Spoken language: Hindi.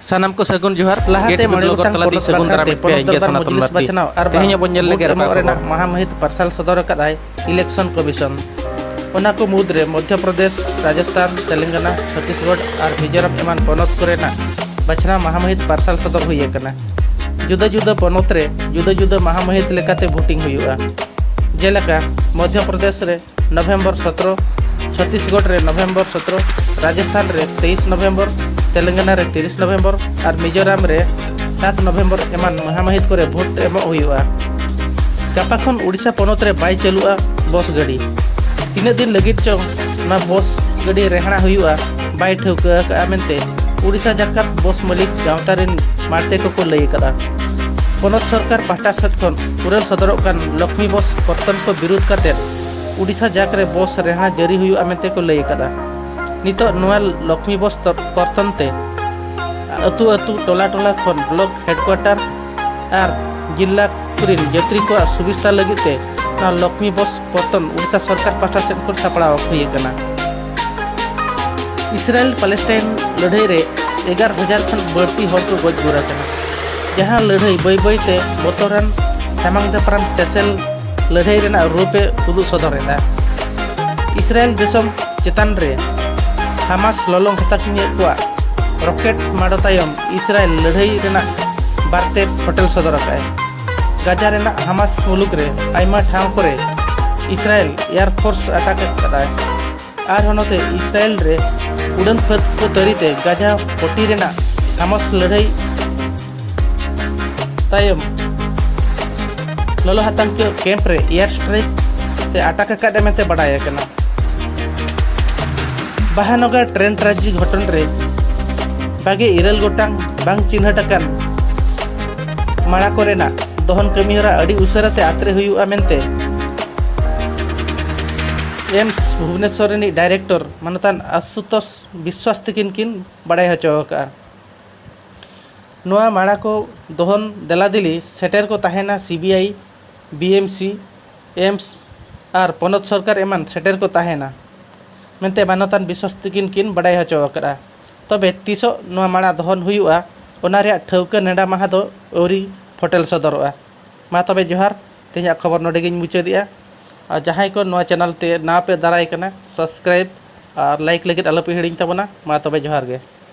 सानाम को सगुन जोहार लाहाते मणि लोगर गोटांग तलाती सगुन दाराम पे इंगे सनातन मजलिस मर्दी बचनाव आर तेहenya bon nyel lege एमक रेना महामहित पार्सल सदर कदाय इलेक्शन कमीशन ओना को मुद्रे मध्य प्रदेश राजस्थान तेलंगाना छत्तीसगढ़ और मिजोरम एमान पनत कोरेना बचना महामहित पार्सल सदर हुई कना जुदा जुदा पनत रे जुदा जुदा महामहित लेकाते वोटिंग हुआ जेलका मध्य प्रदेश रे नवेम्बर 17 छत्तीसगढ़ रे नवेम्बर 17 राजस्थान रे 23 नवेम्बर तेलंगाना रे 30 नवेम्बर और मिजोरम रे 7 नवेम्बर एमान महामहित करे भोट एम हुआ गापा खन उड़ीसा पनत रे बाय चलुआ बस गाड़ी तीन दिन लगित चो ना बस गाड़ी रेहना हुआ बाय ठौका मेनते उड़ीसा जाकात बस मालिक गावता रेन मारते को लई कदा पनत सरकार पाहटा सेट खन पुरल सदरक कान लक्ष्मी बस कर्तन को विरोध करते उड़ीसा जाकरे बस रेहना जारी हुआ मेनते को लई कदा नितो नोआ लक्ष्मी बस कर्तन ते अतु अतु टोला टोला खन ब्लॉक हेडक्वार्टर और जिला कुरिन यात्री को सुविधा लगी ते ना लक्ष्मी बस कर्तन उड़ीसा सरकार पाहटा सेट को सापड़ा हुई कना इस्राएल पैलेस्टाइन लड़ाई रे 11,000 खन बढ़ती हर को गज गुरा कना जहां लड़ाई बई बईते बतरान सामांग दापरान टेसेल लड़ाई रेना रूपे उदुग सदरेदा इस्राएल देशम चेतान रे हामास ललंग हताकिनिया को रॉकेट माडो तायम इस्राएल लड़ाई रेना बारते होटल सदर काय गाजा रेना हामास मुलुक रे आइमा ठाव करे इस्राएल एयरफोर्स अटैक कदाय आर होनते इस्राएल रे उड़न फत को तरीते गाजा पटी रेना हामास लड़ाई तायम ललो हातान के कैंप रे एयर स्ट्राइक ते अटैक काडे मेते बडाय कना बाहानगा ट्रेन ट्रेजी घटन रे बागे इरल गोटांग बांग चिन्हटकान माड़ा कोरेना दहन कमीहरा अड़ी उसराते आत्रे हुआ मेनते एम्स भुवनेश्वर रेनी डायरेक्टर मानतान आशुतोष विश्वास तकिन किन बड़ाय हचोका नोआ माड़ा को दहन देला दिली सेटेर को ताहेना सीबीआई बीएमसी एम्स और पनत सरकार एमान सेटेर को ताहेना मेनते मानतान विश्वास तकिन किन बड़ाय हचोका तबे तीसो नोआ माड़ा दहन हुआ ओना रे ठौका नेडा माहा दो औरी फोटेल सदरवा मा तबे जोहार तेजा खबर नोडे गिन मुचादिया और जहां को नोआ चैनल ते ना पे दाराय कना सब्सक्राइब और लाइक लगित आलोपे हिड़िंग तबना मा तबे जोहार गे।